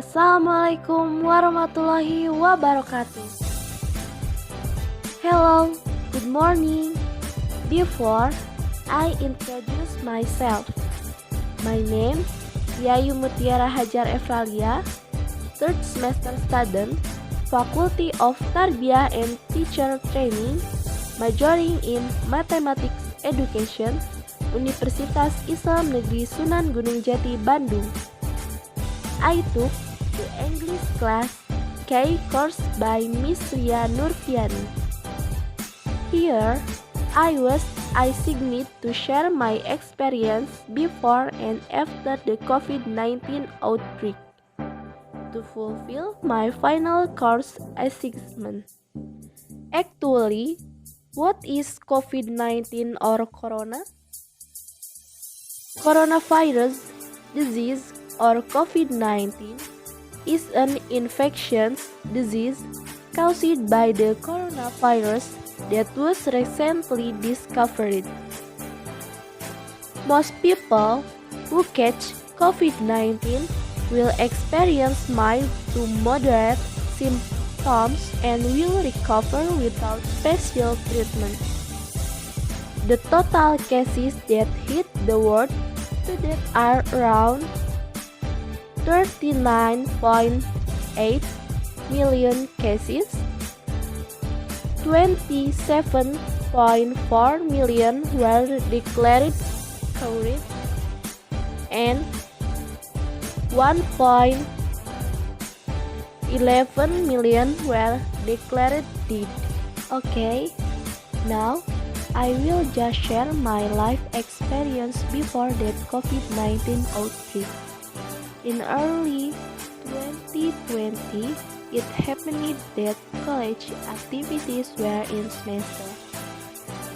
Assalamualaikum warahmatullahi wabarakatuh. Hello, good morning. Before I introduce myself, my name Yayu Mutiara Hajar Evralia, third semester student, Faculty of Tarbiyah and Teacher Training, majoring in Mathematics Education, Universitas Islam Negeri Sunan Gunung Jati, Bandung. I took the English class K course by Miss Ria Nurfiani. Here, I was assigned to share my experience before and after the COVID-19 outbreak to fulfill my final course assignment. Actually, what is COVID-19 or corona? Coronavirus disease or COVID-19 is an infectious disease caused by the coronavirus that was recently discovered. Most people who catch COVID-19 will experience mild to moderate symptoms and will recover without special treatment. The total cases that hit the world to date are around 39.8 million cases, 27.4 million were declared cured, and 1.11 million were declared dead. Okay, now I will just share my life experience before that COVID-19 outbreak. In early 2020, it happened that college activities were in semester.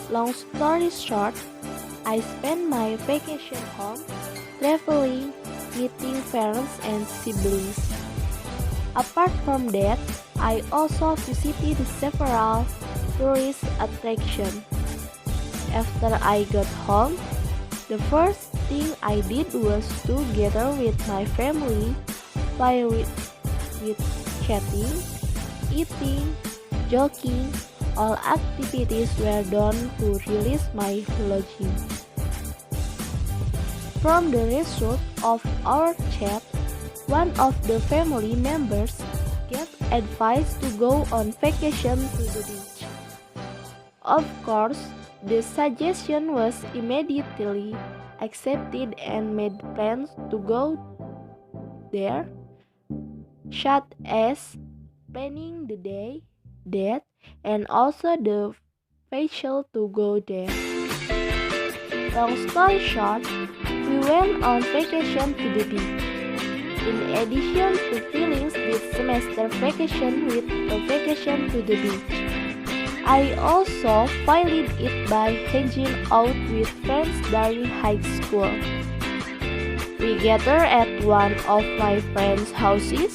Long story short, I spent my vacation home, traveling, meeting parents and siblings. Apart from that, I also visited several tourist attractions. After I got home, the first thing I did was to gather with my family, play with chatting, eating, joking. All activities were done to release my longing. From the result of our chat, one of the family members gave advice to go on vacation to the beach. Of course, the suggestion was immediately accepted and made plans to go there, such as planning the day, date, and also the facial to go there. Long story short, we went on vacation to the beach. In addition to filling this semester vacation with a vacation to the beach, I also filled it by hanging out with friends during high school. We gathered at one of my friends' houses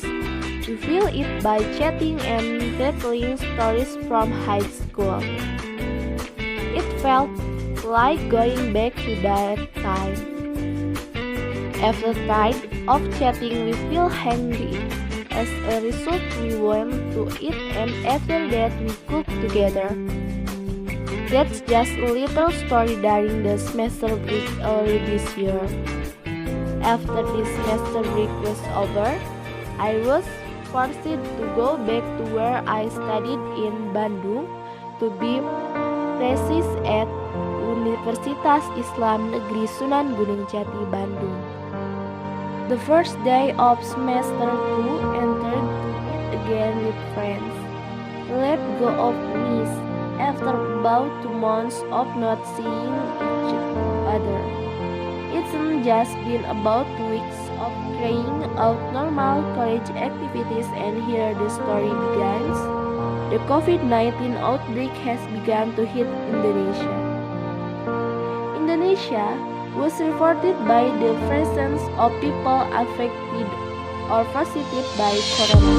to fill it by chatting and retelling stories from high school. It felt like going back to that time. After night of chatting, we feel hungry. As a result, we went to eat and after that we cooked together. That's just a little story during the semester break early this year. After the semester break was over, I was forced to go back to where I studied in Bandung to be precise at Universitas Islam Negeri Sunan Gunung Jati, Bandung. The first day of semester 2 entered to meet again with friends. Let go of miss after about 2 months of not seeing each other. It's just been about 2 weeks of trying out normal college activities and here the story begins. The COVID-19 outbreak has begun to hit Indonesia. Indonesia was reported by the presence of people affected or positive by corona.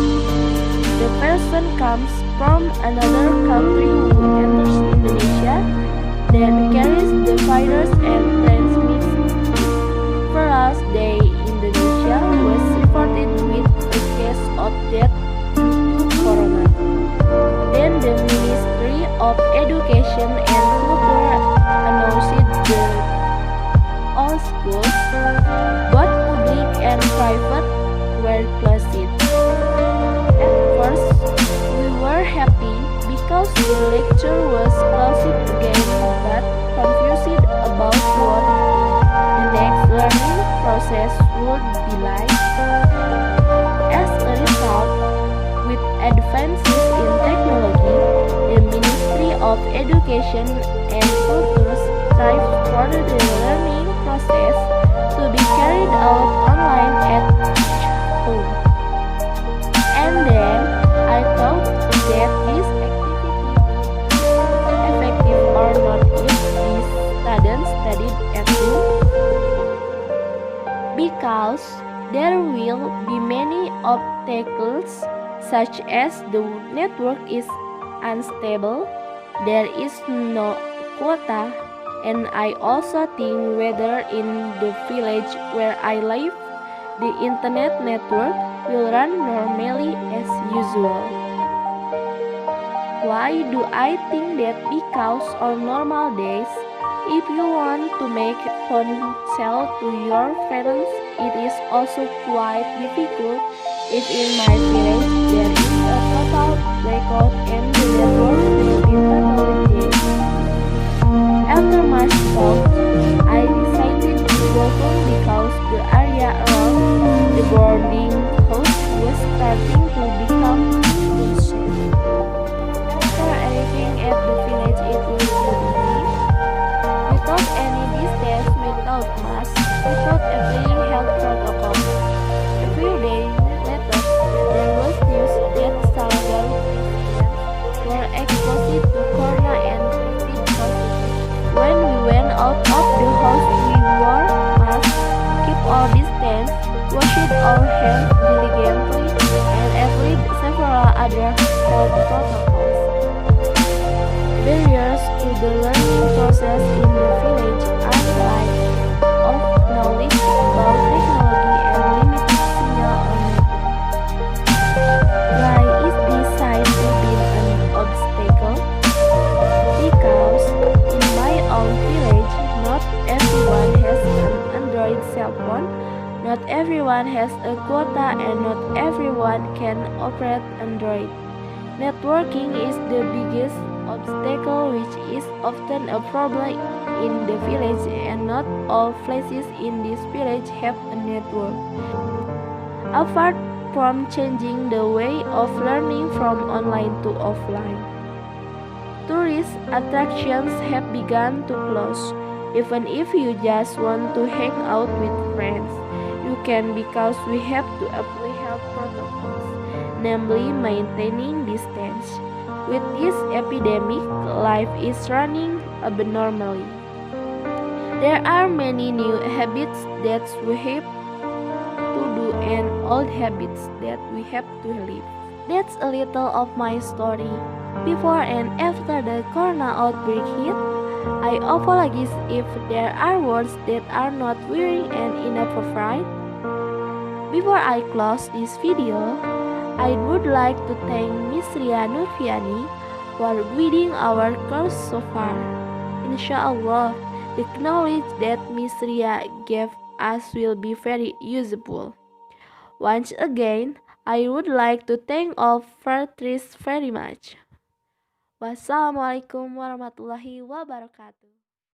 The person comes from another country who enters Indonesia, then carries the virus and transmits. First day Indonesia was reported with a were closed. At first, we were happy because the lecture was closed again, but confused about what the next learning process would be like. As a result, with advances in technology, the Ministry of Education and Culture strives for the learning process to be carried out online at each home. And then I thought that this activity would be effective or not if these students studied at home, because there will be many obstacles such as the network is unstable, there is no quota, and I also think whether in the village where I live the internet network will run normally as usual. Why do I think that? Because on normal days, if you want to make phone call to your parents, it is also quite difficult if in my village there is a total blackout and the network will be totally dead. After much thought, I decided to go home because the area around the boarding house was starting to become unsafe. After arriving at the village, it was evening. Without any distance, without masks, without applying health protocols. A few days later, there was news that several Christians were exposed to corona and tested positive. When we went out of the house, we wore masks, kept our distance, washed our hands diligently, and applied several other health protocols. Barriers to the learning process in the village are lack of knowledge about technology and limited signal on network. Why is this said to be an obstacle? Because in my own village, not everyone has an Android cell phone, not everyone has a quota, and not everyone can operate Android. Networking is the biggest obstacle, which is often a problem in the village, and not all places in this village have a network. Apart from changing the way of learning from online to offline, tourist attractions have begun to close. Even if you just want to hang out with friends, you can, because we have to apply health protocols, namely maintaining distance. With this epidemic, life is running abnormally. There are many new habits that we have to do and old habits that we have to leave. That's a little of my story. Before and after the corona outbreak hit, I apologize if there are words that are not very and inappropriate. Before I close this video, I would like to thank Miss Ria Nurfiani for guiding our course so far. Inshallah, the knowledge that Miss Ria gave us will be very useful. Once again, I would like to thank all parties very much. Wassalamualaikum warahmatullahi wabarakatuh.